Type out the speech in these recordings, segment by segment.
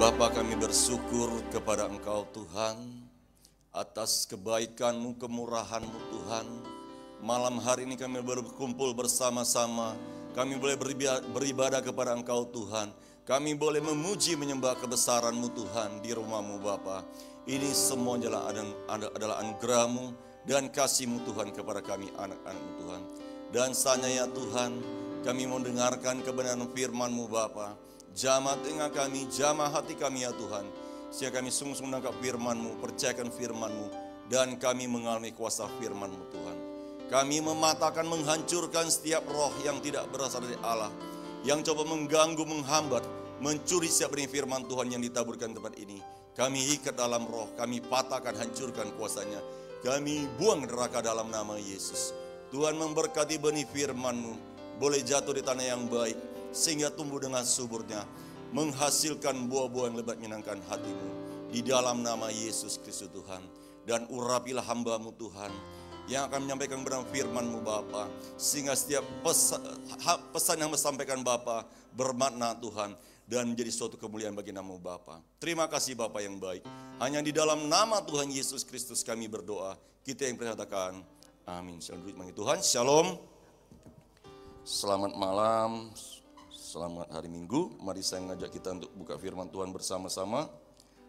Bapa, kami bersyukur kepada Engkau Tuhan atas kebaikan-Mu, kemurahan-Mu Tuhan. Malam hari ini kami berkumpul bersama-sama. Kami boleh beribadah kepada Engkau Tuhan. Kami boleh memuji menyembah kebesaran-Mu Tuhan di rumah-Mu Bapa. Ini semua adalah anugerah-Mu dan kasih-Mu Tuhan kepada kami anak-anak-Mu Tuhan. Dan saatnya ya Tuhan, kami mau dengarkan kebenaran firman-Mu Bapa. Jamah telinga kami, jamah hati kami ya Tuhan. Sehingga kami sungguh-sungguh menangkap firman-Mu, percayakan firman-Mu, dan kami mengalami kuasa firman-Mu Tuhan. Kami mematahkan, menghancurkan setiap roh yang tidak berasal dari Allah, yang coba mengganggu, menghambat, mencuri setiap benih firman Tuhan yang ditaburkan tempat ini. Kami ikat dalam roh, kami patahkan, hancurkan kuasanya. Kami buang neraka dalam nama Yesus. Tuhan memberkati benih firman-Mu, boleh jatuh di tanah yang baik, sehingga tumbuh dengan suburnya, menghasilkan buah-buah yang lebat menyenangkan hati-Mu. Di dalam nama Yesus Kristus Tuhan. Dan urapilah hamba-Mu Tuhan, yang akan menyampaikan kebenaran firman-Mu Bapa, sehingga setiap pesan yang disampaikan Bapa bermakna Tuhan, dan menjadi suatu kemuliaan bagi nama-Mu Bapa. Terima kasih Bapa yang baik. Hanya di dalam nama Tuhan Yesus Kristus kami berdoa. Kita yang percatakan amin. Shalom bagi Tuhan. Shalom. Selamat malam. Selamat hari Minggu. Mari saya mengajak kita untuk buka firman Tuhan bersama-sama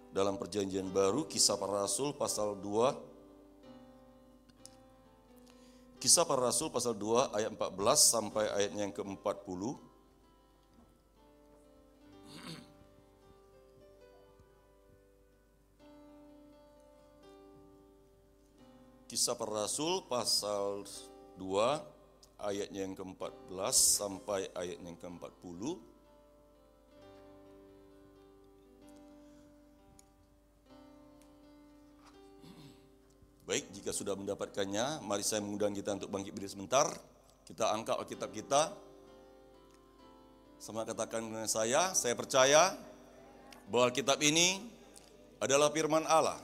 dalam perjanjian baru, Kisah Para Rasul pasal 2. Kisah Para Rasul pasal 2 ayat 14 sampai ayatnya yang ke-40. Kisah Para Rasul pasal 2 ayatnya yang ke-14 sampai ayatnya yang ke-40. Baik, jika sudah mendapatkannya, mari saya mengundang kita untuk bangkit berdiri sebentar. Kita angkat Alkitab kita. Sama katakan dengan saya percaya bahwa Alkitab ini adalah firman Allah.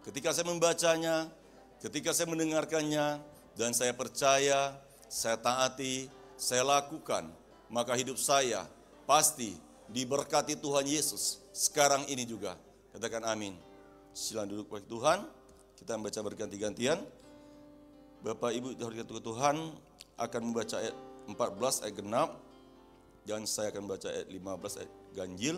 Ketika saya membacanya, ketika saya mendengarkannya, dan saya percaya, saya taati, saya lakukan, maka hidup saya pasti diberkati Tuhan Yesus sekarang ini juga. Katakan amin. Silakan duduk bagi Tuhan. Kita membaca berganti-gantian. Bapak Ibu hormat Tuhan akan membaca ayat 14 ayat genap, dan saya akan membaca ayat 15 ayat ganjil,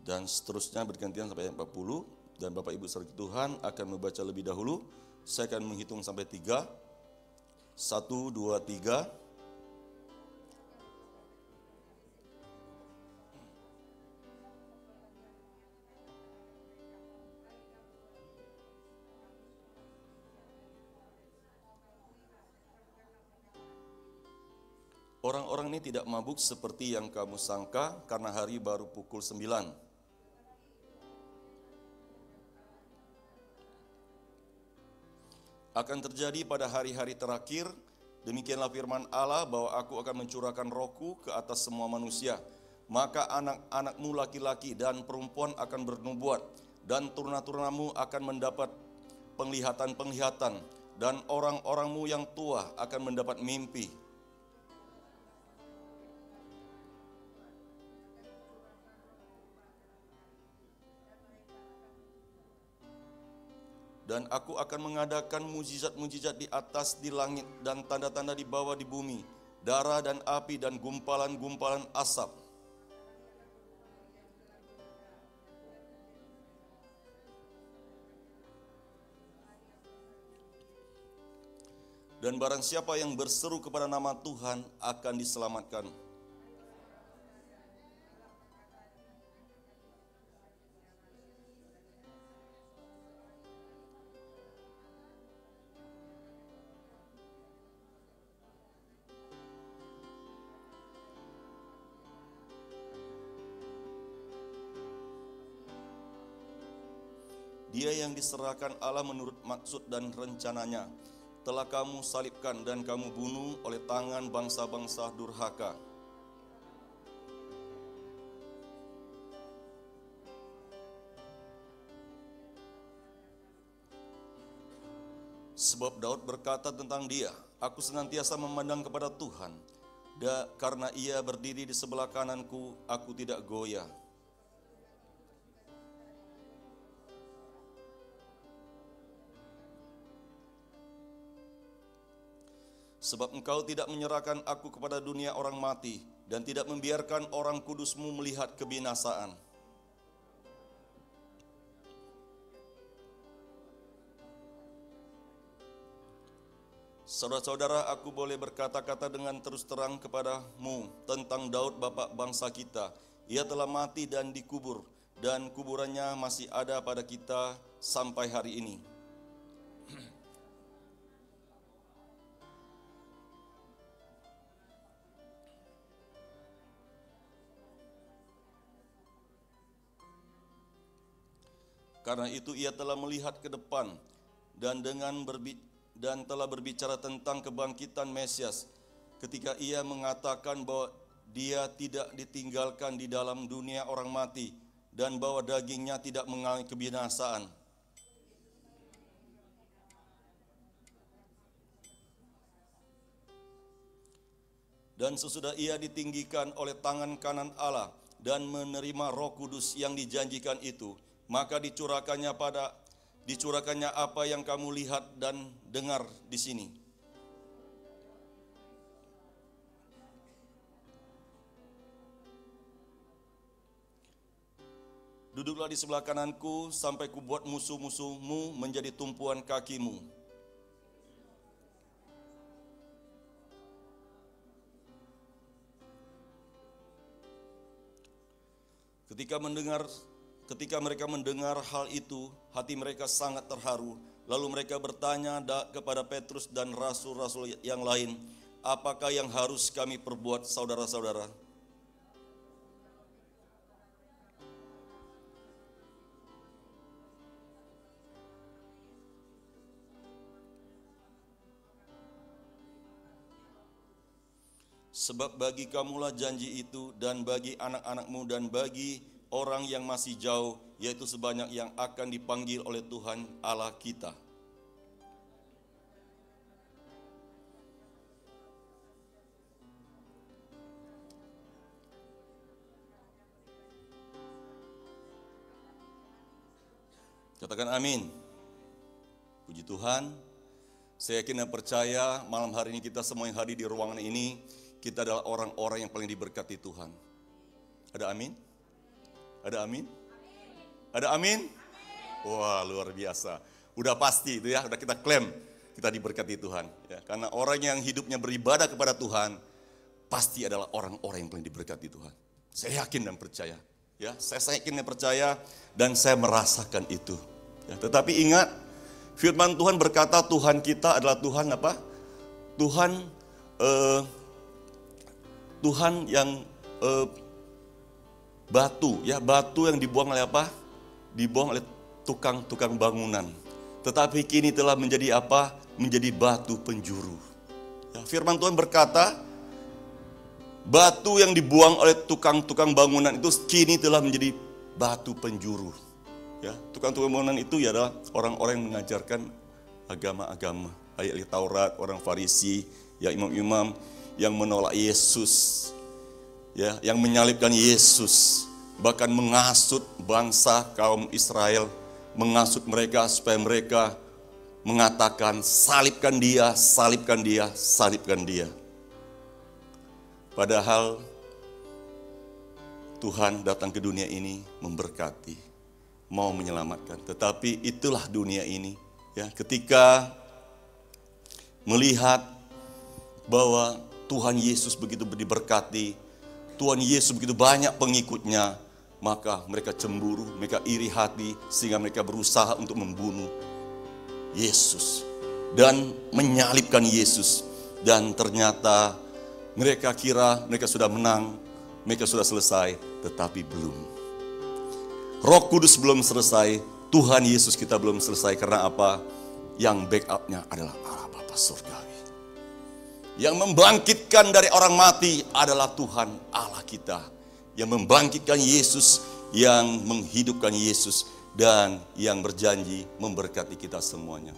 dan seterusnya bergantian sampai ayat 40. Dan Bapak Ibu hormat Tuhan akan membaca lebih dahulu. Saya akan menghitung sampai 3. 1, 2, 3. Orang-orang ini tidak mabuk seperti yang kamu sangka, karena hari baru pukul 9. Akan terjadi pada hari-hari terakhir, demikianlah firman Allah, bahwa aku akan mencurahkan rohku ke atas semua manusia. Maka anak-anakmu laki-laki dan perempuan akan bernubuat, dan turuna-turunamu akan mendapat penglihatan-penglihatan, dan orang-orangmu yang tua akan mendapat mimpi. Dan aku akan mengadakan mujizat-mujizat di atas di langit, dan tanda-tanda di bawah di bumi, darah dan api dan gumpalan-gumpalan asap. Dan barang siapa yang berseru kepada nama Tuhan akan diselamatkan. Dia yang diserahkan Allah menurut maksud dan rencananya, telah kamu salibkan dan kamu bunuh oleh tangan bangsa-bangsa durhaka. Sebab Daud berkata tentang dia, aku senantiasa memandang kepada Tuhan, karena ia berdiri di sebelah kananku, aku tidak goyah. Sebab Engkau tidak menyerahkan aku kepada dunia orang mati, dan tidak membiarkan orang kudus-Mu melihat kebinasaan. Saudara-saudara, aku boleh berkata-kata dengan terus terang kepadamu tentang Daud bapak bangsa kita. Ia telah mati dan dikubur, dan kuburannya masih ada pada kita sampai hari ini. Karena itu ia telah melihat ke depan dan telah berbicara tentang kebangkitan Mesias, ketika ia mengatakan bahwa dia tidak ditinggalkan di dalam dunia orang mati, dan bahwa dagingnya tidak mengalami kebinasaan. Dan sesudah ia ditinggikan oleh tangan kanan Allah dan menerima Roh Kudus yang dijanjikan itu, maka dicurahkannya apa yang kamu lihat dan dengar di sini. Duduklah di sebelah kananku sampai kubuat musuh-musuhmu menjadi tumpuan kakimu. Ketika mereka mendengar hal itu, hati mereka sangat terharu. Lalu mereka bertanya kepada Petrus dan rasul-rasul yang lain, apakah yang harus kami perbuat, saudara-saudara? Sebab bagi kamulah janji itu, dan bagi anak-anakmu, dan bagi orang yang masih jauh, yaitu sebanyak yang akan dipanggil oleh Tuhan Allah kita. Katakan amin. Puji Tuhan. Saya yakin dan percaya malam hari ini kita semua yang hadir di ruangan ini, kita adalah orang-orang yang paling diberkati Tuhan. Ada amin? Ada amin? Ada amin? Wah, luar biasa. Udah pasti itu ya, udah kita klaim kita diberkati Tuhan. Ya, karena orang yang hidupnya beribadah kepada Tuhan pasti adalah orang-orang yang paling diberkati Tuhan. Saya yakin dan percaya. Ya, saya yakin dan percaya dan saya merasakan itu. Ya, tetapi ingat, firman Tuhan berkata Tuhan kita adalah Tuhan apa? Tuhan yang batu, ya, batu yang dibuang oleh apa? Dibuang oleh tukang-tukang bangunan. Tetapi kini telah menjadi apa? Menjadi batu penjuru. Ya, firman Tuhan berkata, batu yang dibuang oleh tukang-tukang bangunan itu kini telah menjadi batu penjuru. Ya, tukang-tukang bangunan itu ya adalah orang-orang yang mengajarkan agama-agama, ayat Taurat, orang Farisi, ya, imam-imam yang menolak Yesus, ya, yang menyalibkan Yesus, bahkan menghasut bangsa kaum Israel, menghasut mereka supaya mereka mengatakan salibkan dia, salibkan dia, salibkan dia. Padahal Tuhan datang ke dunia ini memberkati, mau menyelamatkan. Tetapi itulah dunia ini, ya, ketika melihat bahwa Tuhan Yesus begitu diberkati, Tuhan Yesus begitu banyak pengikutnya, maka mereka cemburu, mereka iri hati, sehingga mereka berusaha untuk membunuh Yesus dan menyalibkan Yesus. Dan ternyata mereka kira mereka sudah menang, mereka sudah selesai, tetapi belum. Roh Kudus belum selesai, Tuhan Yesus kita belum selesai. Karena apa? Yang backupnya adalah Allah Bapa Surgawi. Yang membangkitkan dari orang mati adalah Tuhan Allah kita. Yang membangkitkan Yesus, yang menghidupkan Yesus, dan yang berjanji memberkati kita semuanya.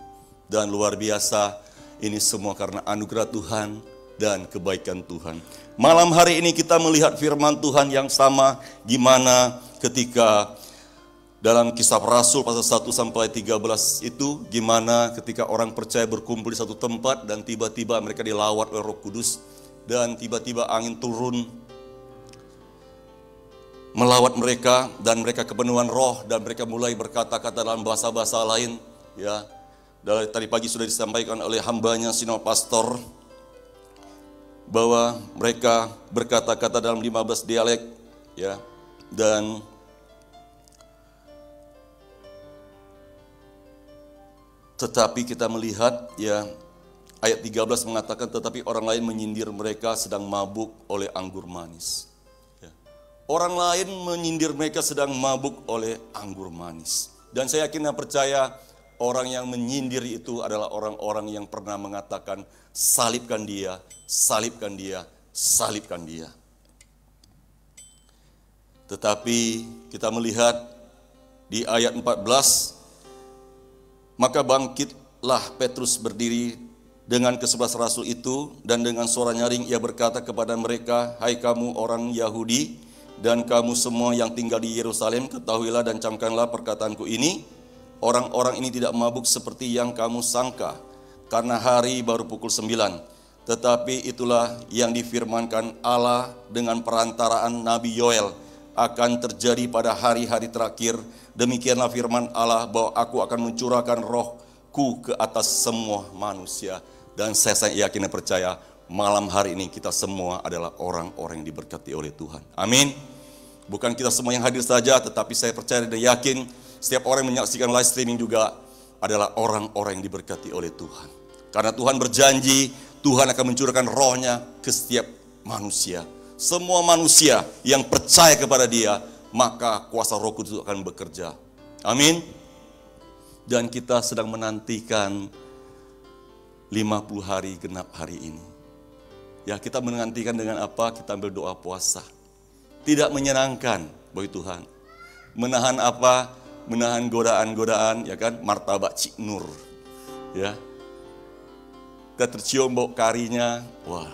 Dan luar biasa, ini semua karena anugerah Tuhan dan kebaikan Tuhan. Malam hari ini kita melihat firman Tuhan yang sama, gimana ketika Dalam Kisah Rasul pasal 1 sampai 13 itu gimana ketika orang percaya berkumpul di satu tempat dan tiba-tiba mereka dilawat oleh Roh Kudus dan tiba-tiba angin turun melawat mereka dan mereka kepenuhan roh dan mereka mulai berkata-kata dalam bahasa-bahasa lain, ya. Dari tadi pagi sudah disampaikan oleh hambanya Sinol Pastor bahwa mereka berkata-kata dalam 15 dialek, ya. Dan tetapi kita melihat, ya, ayat 13 mengatakan tetapi orang lain menyindir mereka sedang mabuk oleh anggur manis. Orang lain menyindir mereka sedang mabuk oleh anggur manis. Dan saya yakin dan percaya orang yang menyindir itu adalah orang-orang yang pernah mengatakan salibkan dia, salibkan dia, salibkan dia. Tetapi kita melihat di ayat 14, maka bangkitlah Petrus berdiri dengan ke-11 rasul itu dan dengan suara nyaring ia berkata kepada mereka, hai kamu orang Yahudi dan kamu semua yang tinggal di Yerusalem, ketahuilah dan camkanlah perkataanku ini. Orang-orang ini tidak mabuk seperti yang kamu sangka, karena hari baru pukul 9. Tetapi itulah yang difirmankan Allah dengan perantaraan Nabi Yoel akan terjadi pada hari-hari terakhir. Demikianlah firman Allah bahwa aku akan mencurahkan rohku ke atas semua manusia. Dan saya yakin dan percaya malam hari ini kita semua adalah orang-orang yang diberkati oleh Tuhan. Amin. Bukan kita semua yang hadir saja, tetapi saya percaya dan yakin setiap orang yang menyaksikan live streaming juga adalah orang-orang yang diberkati oleh Tuhan. Karena Tuhan berjanji, Tuhan akan mencurahkan rohnya ke setiap manusia. Semua manusia yang percaya kepada dia, maka kuasa Roh Kudus akan bekerja. Amin. Dan kita sedang menantikan 50 hari genap hari ini. Ya, kita menantikan dengan apa? Kita ambil doa puasa. Tidak menyenangkan bagi Tuhan. Menahan apa? Menahan godaan-godaan, ya kan? Martabak Cik Nur. Ya. Kita tercium bau karinya. Wah,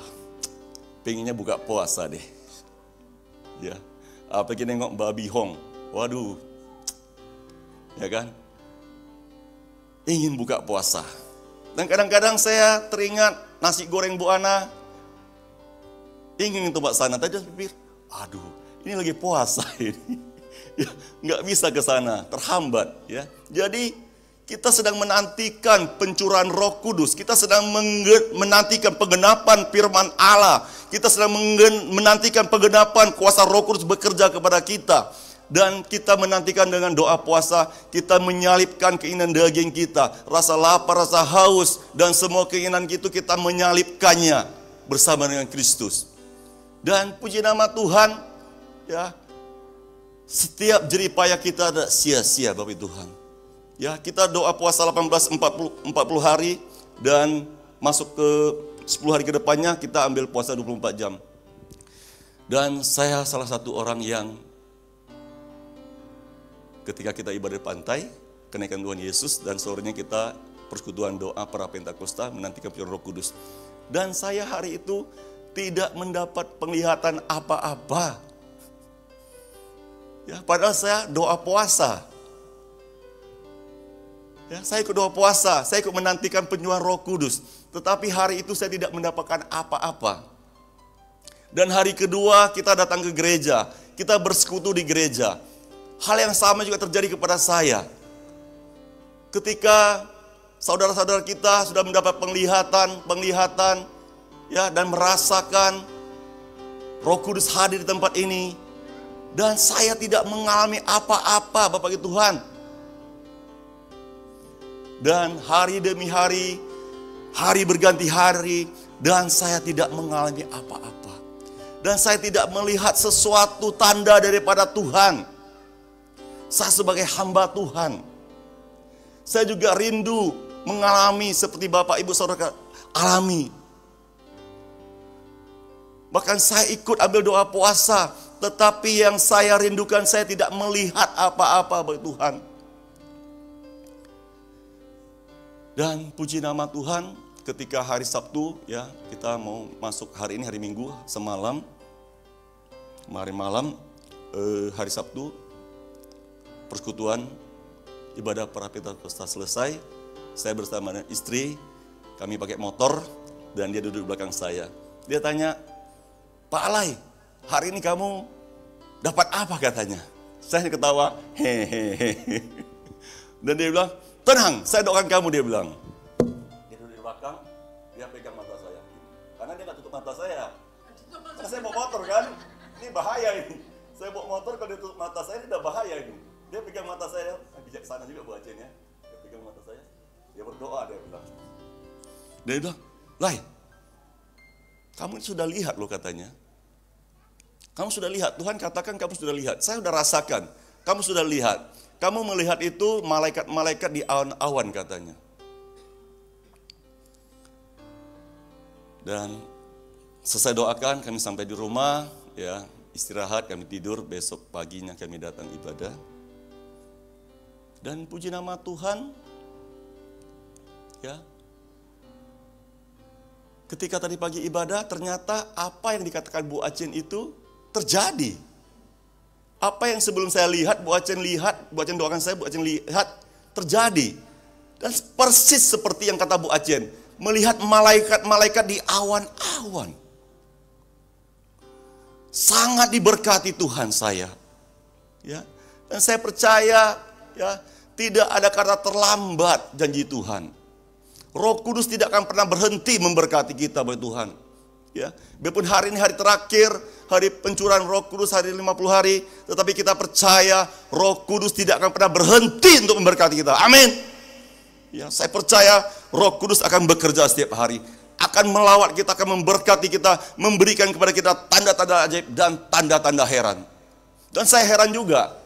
pengennya buka puasa deh. Ya. Apalagi nengok babi hong. Waduh. Ya kan? Ingin buka puasa. Dan kadang-kadang saya teringat nasi goreng Bu Ana. Ingin untuk sana, tadi pikir, aduh, ini lagi puasa ini, ya, nggak bisa ke sana, terhambat, ya. Jadi kita sedang menantikan pencurahan Roh Kudus, kita sedang menantikan penggenapan firman Allah, kita sedang menantikan penggenapan kuasa Roh Kudus bekerja kepada kita, dan kita menantikan dengan doa puasa, kita menyalipkan keinginan daging kita, rasa lapar, rasa haus, dan semua keinginan itu kita menyalipkannya bersama dengan Kristus. Dan puji nama Tuhan, ya, setiap jerih payah kita ada sia-sia Bapak Tuhan. Ya, kita doa puasa 40 hari dan masuk ke 10 hari ke depannya kita ambil puasa 24 jam. Dan saya salah satu orang yang ketika kita ibadah di pantai, kenaikan Tuhan Yesus dan sorenya kita persekutuan doa para Pentakosta menantikan pencurahan Roh Kudus. Dan saya hari itu tidak mendapat penglihatan apa-apa. Ya, padahal saya doa puasa. Ya, saya ikut doa puasa, saya ikut menantikan penyuapan Roh Kudus. Tetapi hari itu saya tidak mendapatkan apa-apa. Dan hari kedua kita datang ke gereja, kita bersekutu di gereja. Hal yang sama juga terjadi kepada saya. Ketika saudara-saudara kita sudah mendapat penglihatan, ya, dan merasakan Roh Kudus hadir di tempat ini, dan saya tidak mengalami apa-apa Bapak Ibu Tuhan. Dan hari demi hari, hari berganti hari, dan saya tidak mengalami apa-apa. Dan saya tidak melihat sesuatu tanda daripada Tuhan. Saya sebagai hamba Tuhan, saya juga rindu mengalami seperti Bapak Ibu Saudara alami. Bahkan saya ikut ambil doa puasa, tetapi yang saya rindukan saya tidak melihat apa-apa bagi Tuhan. Dan puji nama Tuhan, ketika hari Sabtu, ya, kita mau masuk hari ini hari Minggu semalam, kemarin malam, hari Sabtu, persekutuan, ibadah Prapetrikosta selesai, saya bersama dengan istri, kami pakai motor, dan dia duduk di belakang saya. Dia tanya, Pak Alai, hari ini kamu dapat apa katanya? Saya ketawa, hehehe. Dan dia bilang, tenang, saya doakan kamu, dia bilang. Dia duduk di belakang, dia pegang mata saya. Karena dia nggak tutup mata saya. Karena saya bawa motor kan, ini bahaya ini. Saya bawa motor, kalau dia tutup mata saya, ini udah bahaya ini. Dia pegang mata saya, bijaksana juga Bu Acen ya. Dia pegang mata saya, dia berdoa, dia bilang. Dia bilang, Lai, kamu sudah lihat loh katanya. Kamu sudah lihat, Tuhan katakan kamu sudah lihat. Saya sudah rasakan, kamu sudah lihat. Kamu melihat itu malaikat-malaikat di awan-awan katanya. Dan selesai doakan, kami sampai di rumah, ya istirahat, kami tidur, besok paginya kami datang ibadah. Dan puji nama Tuhan, ya. Ketika tadi pagi ibadah, ternyata apa yang dikatakan Bu Acen itu terjadi. Apa yang sebelum saya lihat, Bu Acen lihat, Bu Acen doakan saya, Bu Acen lihat, terjadi. Dan persis seperti yang kata Bu Acen, melihat malaikat-malaikat di awan-awan. Sangat diberkati Tuhan saya. Ya. Dan saya percaya, ya, tidak ada kata terlambat janji Tuhan. Roh Kudus tidak akan pernah berhenti memberkati kita, Bapak Tuhan. Ya, biarpun hari ini hari terakhir, hari pencurahan Roh Kudus, hari 50 hari, tetapi kita percaya Roh Kudus tidak akan pernah berhenti untuk memberkati kita. Amin. Ya, saya percaya Roh Kudus akan bekerja setiap hari, akan melawat kita, akan memberkati kita, memberikan kepada kita tanda-tanda ajaib dan tanda-tanda heran. Dan saya heran juga,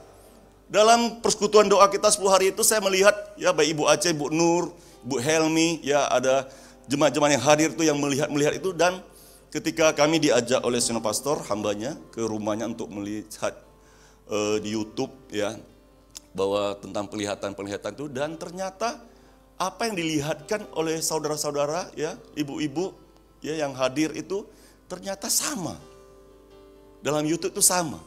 dalam persekutuan doa kita 10 hari itu saya melihat, ya baik Ibu Aceh, Bu Nur, Bu Helmi, ya ada jemaat-jemaat yang hadir itu yang melihat itu. Dan ketika kami diajak oleh senior pastor hambanya ke rumahnya untuk melihat di YouTube, ya bahwa tentang penglihatan itu, dan ternyata apa yang dilihatkan oleh saudara-saudara, ya ibu-ibu, ya yang hadir itu ternyata sama. Dalam YouTube itu sama,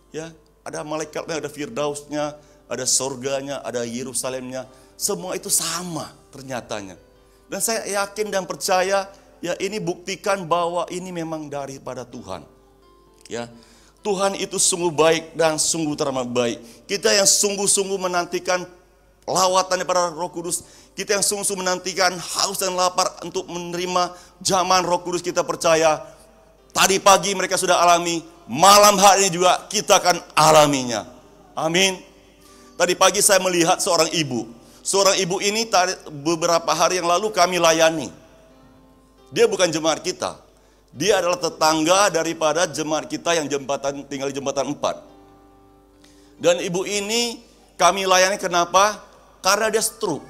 ya ada malaikatnya, ada Firdausnya, ada sorganya, ada Yerusalemnya, semua itu sama ternyatanya. Dan saya yakin dan percaya, ya ini buktikan bahwa ini memang daripada Tuhan. Ya, Tuhan itu sungguh baik dan sungguh teramat baik. Kita yang sungguh-sungguh menantikan lawatan daripada Roh Kudus, kita yang sungguh-sungguh menantikan haus dan lapar untuk menerima zaman Roh Kudus, kita percaya tadi pagi mereka sudah alami, malam hari ini juga kita akan alaminya. Amin. Tadi pagi saya melihat seorang ibu. Seorang ibu ini beberapa hari yang lalu kami layani. Dia bukan jemaat kita. Dia adalah tetangga daripada jemaat kita yang tinggal di jembatan 4. Dan ibu ini kami layani kenapa? Karena dia stroke.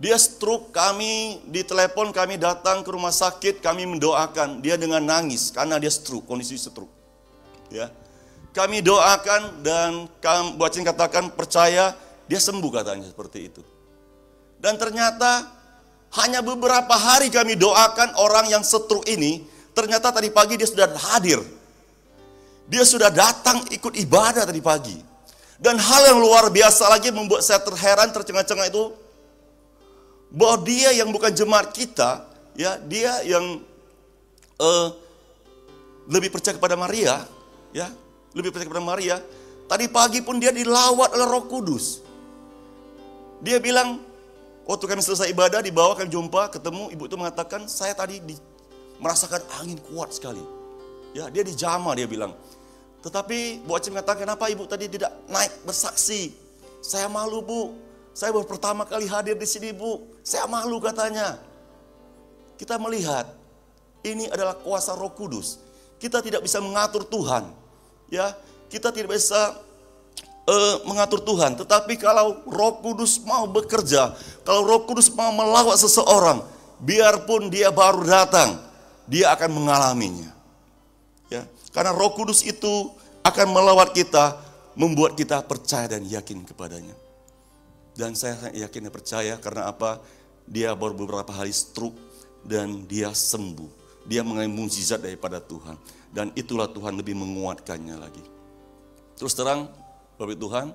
Dia stroke, kami ditelepon, kami datang ke rumah sakit, kami mendoakan. Dia dengan nangis karena dia stroke, kondisi stroke. Ya. Kami doakan dan Bu Acen katakan percaya dia sembuh katanya seperti itu. Dan ternyata hanya beberapa hari kami doakan orang yang stroke ini, ternyata tadi pagi dia sudah hadir. Dia sudah datang ikut ibadah tadi pagi. Dan hal yang luar biasa lagi membuat saya terheran, tercengang-cengang itu, bahwa dia yang bukan jemaat kita, ya dia yang lebih percaya kepada Maria, ya lebih percaya kepada Maria. Tadi pagi pun dia dilawat oleh Roh Kudus. Dia bilang, waktu kami selesai ibadah, di bawah kami jumpa, ketemu, ibu itu mengatakan, saya tadi merasakan angin kuat sekali. Ya, dia dijamah, dia bilang. Tetapi Bu Aceh mengatakan, kenapa ibu tadi tidak naik bersaksi? Saya malu, Bu. Saya baru pertama kali hadir di sini, Bu. Saya malu katanya. Kita melihat, ini adalah kuasa Roh Kudus. Kita tidak bisa mengatur Tuhan. Ya, kita tidak bisa mengatur Tuhan, tetapi kalau Roh Kudus mau bekerja, kalau Roh Kudus mau melawat seseorang, biarpun dia baru datang, dia akan mengalaminya. Ya, karena Roh Kudus itu akan melawat kita, membuat kita percaya dan yakin kepadanya. Dan saya yakin dan percaya karena apa? Dia baru beberapa hari stroke dan dia sembuh. Dia mengalami mukjizat daripada Tuhan, dan itulah Tuhan lebih menguatkannya lagi. Terus terang, Bapak Tuhan,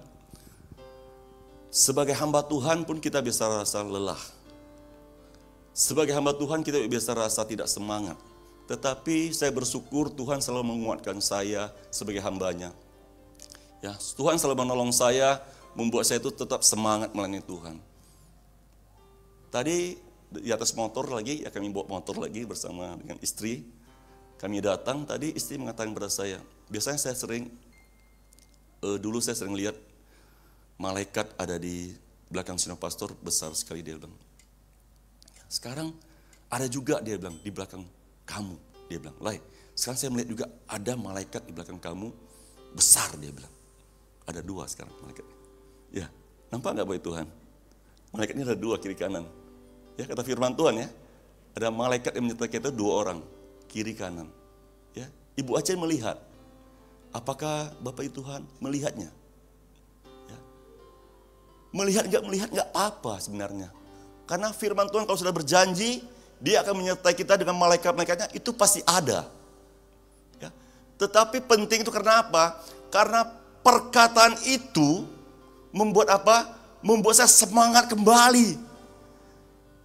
sebagai hamba Tuhan pun kita bisa rasa lelah. Sebagai hamba Tuhan kita bisa rasa tidak semangat. Tetapi saya bersyukur Tuhan selalu menguatkan saya sebagai hambanya. Ya, Tuhan selalu menolong saya, membuat saya itu tetap semangat melayani Tuhan. Tadi di atas motor lagi, ya kami bawa motor lagi bersama dengan istri. Kami datang, tadi istri mengatakan kepada saya, biasanya saya sering, dulu saya sering lihat malaikat ada di belakang sino pastor, besar sekali, dia bilang. Sekarang ada juga, dia bilang, di belakang kamu. Dia bilang, Lai, sekarang saya melihat juga ada malaikat di belakang kamu, besar, dia bilang. Ada 2 sekarang malaikatnya. Ya, nampak nggak Bapak Tuhan? Malaikatnya ada 2 kiri kanan. Ya, kata firman Tuhan ya, ada malaikat yang menyertai kita 2 orang, kiri kanan. Ya, Ibu Aceh melihat. Apakah Bapak Tuhan melihatnya? Ya. Melihat nggak apa sebenarnya. Karena firman Tuhan kalau sudah berjanji, Dia akan menyertai kita dengan malaikat-malaikatnya, itu pasti ada. Ya. Tetapi penting itu karena apa? Karena perkataan itu membuat apa? Membuat saya semangat kembali.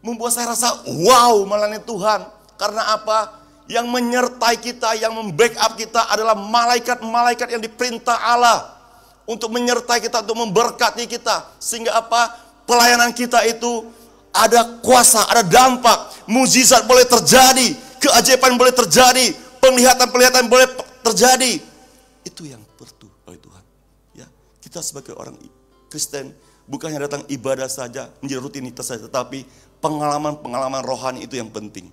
Membuat saya rasa wow melayani Tuhan. Karena apa? Yang menyertai kita, yang membackup kita adalah malaikat-malaikat yang diperintah Allah untuk menyertai kita, untuk memberkati kita. Sehingga apa? Pelayanan kita itu ada kuasa, ada dampak, mukjizat boleh terjadi, keajaiban boleh terjadi, penglihatan-penglihatan boleh terjadi. Itu yang perlu oleh Tuhan. Ya, kita sebagai orang Kristen bukannya datang ibadah saja, menjadi rutinitas saja, tetapi pengalaman-pengalaman rohani itu yang penting.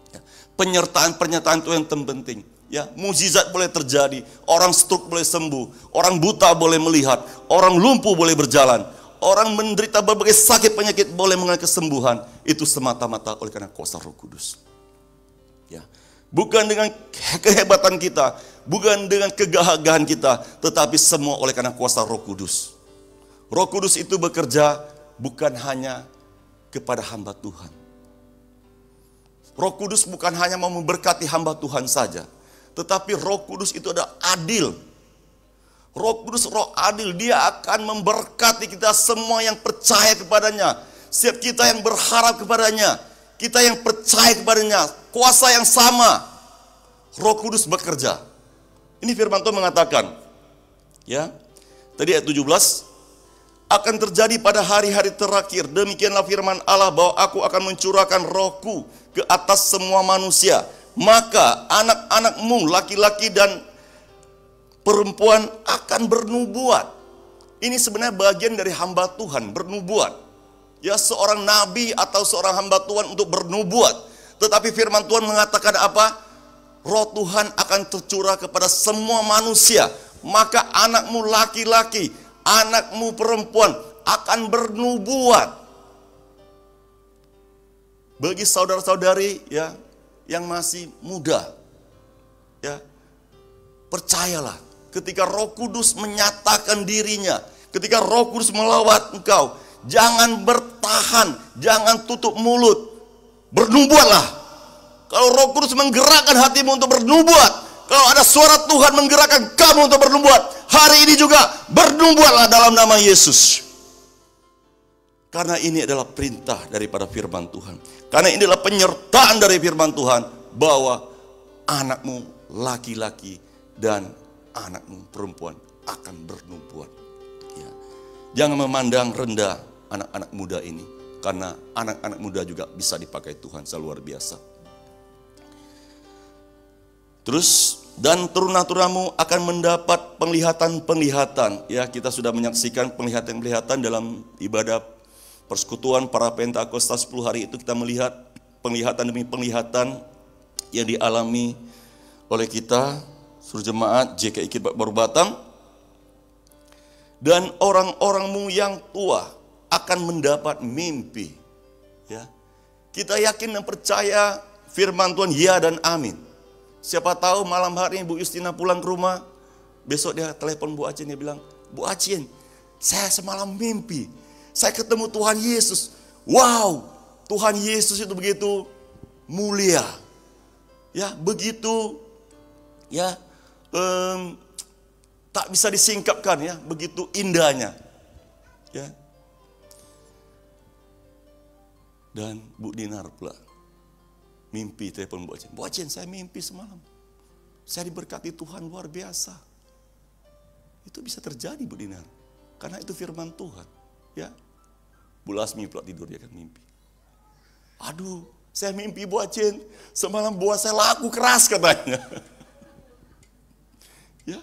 Ya, penyertaan-penyertaan itu yang terpenting. Ya, mukjizat boleh terjadi, orang stroke boleh sembuh, orang buta boleh melihat, orang lumpuh boleh berjalan, orang menderita berbagai sakit penyakit boleh mengalami kesembuhan. Itu semata-mata oleh karena kuasa Roh Kudus. Ya, bukan dengan kehebatan kita, bukan dengan kegagahan kita, tetapi semua oleh karena kuasa Roh Kudus. Roh Kudus itu bekerja bukan hanya kepada hamba Tuhan. Roh Kudus bukan hanya mau memberkati hamba Tuhan saja, tetapi Roh Kudus itu adalah adil. Roh Kudus roh adil, Dia akan memberkati kita semua yang percaya kepadanya. Setiap kita yang berharap kepadanya, kita yang percaya kepadanya, kuasa yang sama, Roh Kudus bekerja. Ini firman Tuhan mengatakan, ya, tadi ayat 17, akan terjadi pada hari-hari terakhir, demikianlah firman Allah, bahwa aku akan mencurahkan rohku ke atas semua manusia. Maka anak-anakmu laki-laki dan perempuan akan bernubuat. Ini sebenarnya bagian dari hamba Tuhan, bernubuat. Ya, seorang nabi atau seorang hamba Tuhan untuk bernubuat. Tetapi firman Tuhan mengatakan apa? Roh Tuhan akan tercurah kepada semua manusia. Maka anakmu laki-laki, anakmu perempuan akan bernubuat. Bagi saudara-saudari ya yang masih muda, ya, percayalah, ketika Roh Kudus menyatakan dirinya, ketika Roh Kudus melawat engkau, jangan bertahan, jangan tutup mulut, bernubuatlah. Kalau Roh Kudus menggerakkan hatimu untuk bernubuat, kalau ada suara Tuhan menggerakkan kamu untuk bernubuat, hari ini juga bernubuatlah dalam nama Yesus. Karena ini adalah perintah daripada firman Tuhan. Karena ini adalah penyertaan dari firman Tuhan, bahwa anakmu laki-laki dan anakmu perempuan akan bernubuat. Ya. Jangan memandang rendah anak-anak muda ini, karena anak-anak muda juga bisa dipakai Tuhan seluar biasa. Terus, dan turun-turunamu akan mendapat penglihatan-penglihatan. Ya, kita sudah menyaksikan penglihatan-penglihatan dalam ibadah persekutuan para Pentakosta 10 hari itu. Kita melihat penglihatan demi penglihatan yang dialami oleh kita, seluruh jemaat JKI Baru Batang. Dan orang-orangmu yang tua akan mendapat mimpi. Ya, kita yakin dan percaya firman Tuhan ya dan amin. Siapa tahu malam hari ini Bu Justina pulang ke rumah, besok dia telepon Bu Acin, dia bilang, Bu Acin, saya semalam mimpi, saya ketemu Tuhan Yesus. Wow, Tuhan Yesus itu begitu mulia, ya, begitu, ya, Tak bisa disingkapkan ya, begitu indahnya. Ya. Dan Bu Dinar pula mimpi telepon Bu Acen. Bu Acen, saya mimpi semalam. Saya diberkati Tuhan luar biasa. Itu bisa terjadi Bu Dinar. Karena itu firman Tuhan. Ya. Bu Lasmi pula tidur dia kan mimpi. Aduh, saya mimpi Bu Acen. Semalam buah saya laku keras katanya. Ya.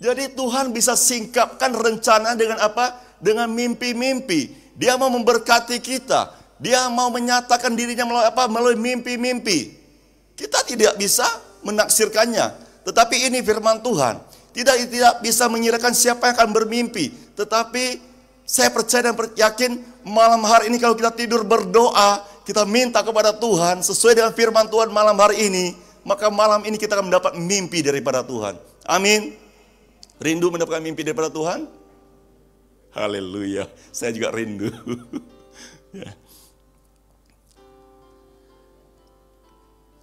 Jadi Tuhan bisa singkapkan rencana dengan apa? Dengan mimpi-mimpi. Dia mau memberkati kita. Dia mau menyatakan dirinya melalui apa? Melalui mimpi-mimpi. Kita tidak bisa menaksirkannya. Tetapi ini firman Tuhan. Tidak bisa mengirakan siapa yang akan bermimpi. Tetapi saya percaya dan yakin malam hari ini kalau kita tidur berdoa, kita minta kepada Tuhan sesuai dengan firman Tuhan malam hari ini, maka malam ini kita akan mendapat mimpi daripada Tuhan. Amin. Rindu mendapatkan mimpi daripada Tuhan? Haleluya. Saya juga rindu. Ya.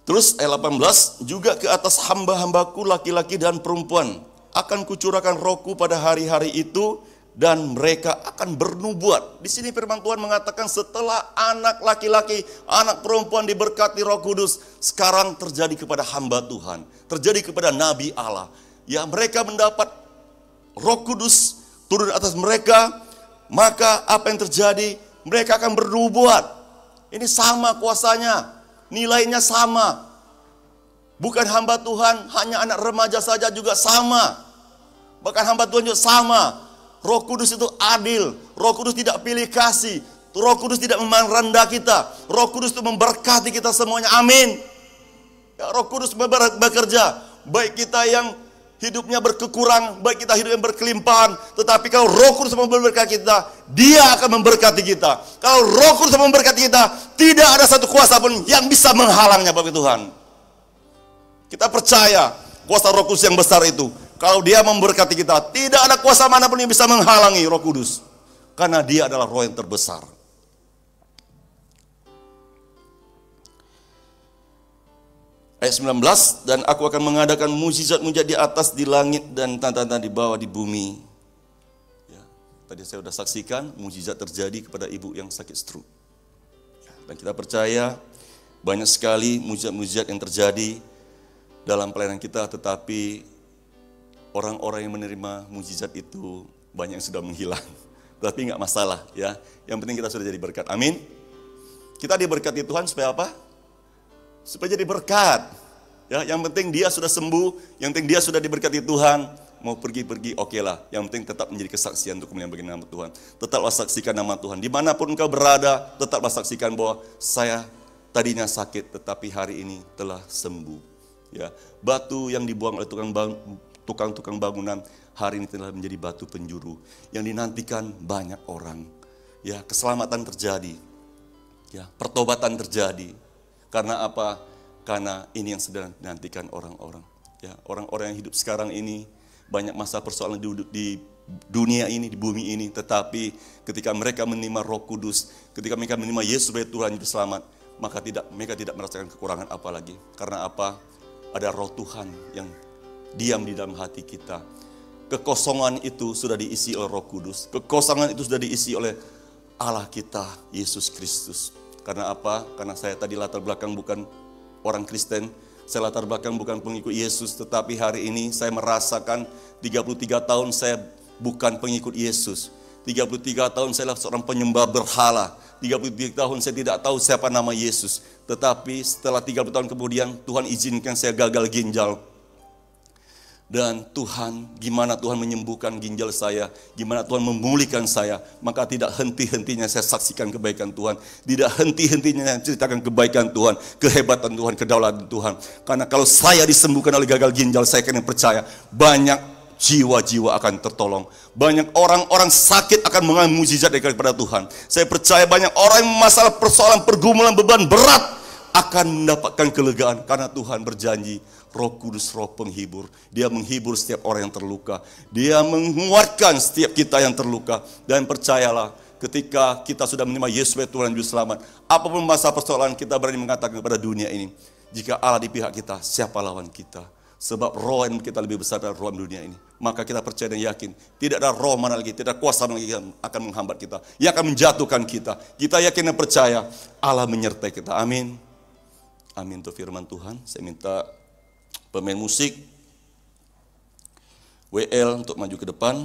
Terus ayat 18, juga ke atas hamba-hambaku laki-laki dan perempuan akan kucurahkan rohku pada hari-hari itu dan mereka akan bernubuat. Di sini firman Tuhan mengatakan setelah anak laki-laki, anak perempuan diberkati Roh Kudus, sekarang terjadi kepada hamba Tuhan, terjadi kepada nabi Allah. Ya, mereka mendapat Roh Kudus turun atas mereka, maka apa yang terjadi? Mereka akan bernubuat. Ini sama kuasanya. Nilainya sama. Bukan hamba Tuhan, hanya anak remaja saja juga sama. Bahkan hamba Tuhan juga sama. Roh Kudus itu adil. Roh Kudus tidak pilih kasih. Roh Kudus tidak memandang rendah kita. Roh Kudus itu memberkati kita semuanya. Amin. Ya, Roh Kudus bekerja. Baik kita yang hidupnya berkekurangan, baik kita hidup yang berkelimpahan. Tetapi kalau Roh Kudus memberkati kita, Dia akan memberkati kita. Kalau Roh Kudus memberkati kita, tidak ada satu kuasa pun yang bisa menghalangnya, Bapak Tuhan. Kita percaya kuasa Roh Kudus yang besar itu. Kalau Dia memberkati kita, tidak ada kuasa manapun yang bisa menghalangi Roh Kudus. Karena Dia adalah Roh yang terbesar. Ayat 19, dan aku akan mengadakan mujizat-mujizat di atas, di langit, dan tanda-tanda di bawah, di bumi. Ya, tadi saya sudah saksikan, mujizat terjadi kepada ibu yang sakit stroke. Ya, dan kita percaya, banyak sekali mujizat-mujizat yang terjadi dalam pelayanan kita, tetapi orang-orang yang menerima mujizat itu, banyak yang sudah menghilang. Tapi nggak masalah, ya. Yang penting kita sudah jadi berkat, amin. Kita diberkati Tuhan supaya apa? Supaya jadi berkat. Ya, yang penting dia sudah sembuh, yang penting dia sudah diberkati Tuhan. Mau pergi-pergi, oke lah. Yang penting tetap menjadi kesaksian untuk kemuliaan bagi nama Tuhan. Tetaplah saksikan nama Tuhan. Dimanapun engkau berada, tetaplah saksikan bahwa saya tadinya sakit, tetapi hari ini telah sembuh. Ya, batu yang dibuang oleh tukang-tukang bangunan, hari ini telah menjadi batu penjuru. Yang dinantikan banyak orang. Ya, keselamatan terjadi. Ya, pertobatan terjadi. Karena apa? Karena ini yang sedang dinantikan orang-orang. Ya, orang-orang yang hidup sekarang ini banyak masa persoalan di dunia ini, di bumi ini. Tetapi ketika mereka menerima Roh Kudus, ketika mereka menerima Yesus sebagai Tuhan Juru Selamat, maka mereka tidak merasakan kekurangan apa lagi. Karena apa? Ada Roh Tuhan yang diam di dalam hati kita. Kekosongan itu sudah diisi oleh Roh Kudus. Kekosongan itu sudah diisi oleh Allah kita, Yesus Kristus. Karena apa? Karena saya tadi latar belakang bukan orang Kristen, saya latar belakang bukan pengikut Yesus, tetapi hari ini saya merasakan 33 tahun saya bukan pengikut Yesus. 33 tahun saya adalah seorang penyembah berhala. 33 tahun saya tidak tahu siapa nama Yesus. Tetapi setelah 30 tahun kemudian Tuhan izinkan saya gagal ginjal. Dan Tuhan, gimana Tuhan menyembuhkan ginjal saya, gimana Tuhan memulihkan saya, maka tidak henti-hentinya saya saksikan kebaikan Tuhan, tidak henti-hentinya saya ceritakan kebaikan Tuhan, kehebatan Tuhan, kedaulatan Tuhan. Karena kalau saya disembuhkan oleh gagal ginjal, saya akan percaya banyak jiwa-jiwa akan tertolong, banyak orang-orang sakit akan mengalami mujizat daripada Tuhan. Saya percaya banyak orang yang masalah persoalan pergumulan beban berat akan mendapatkan kelegaan karena Tuhan berjanji. Roh Kudus, Roh penghibur. Dia menghibur setiap orang yang terluka. Dia menguatkan setiap kita yang terluka. Dan percayalah, ketika kita sudah menerima Yesus sebagai Tuhan Juru Selamat, apapun masa persoalan kita berani mengatakan kepada dunia ini, jika Allah di pihak kita, siapa lawan kita? Sebab roh yang kita lebih besar dari roh dunia ini. Maka kita percaya dan yakin, tidak ada roh mana lagi, tidak ada kuasa mana lagi yang akan menghambat kita, yang akan menjatuhkan kita. Kita yakin dan percaya Allah menyertai kita. Amin. Amin untuk firman Tuhan. Saya minta pemain musik WL untuk maju ke depan.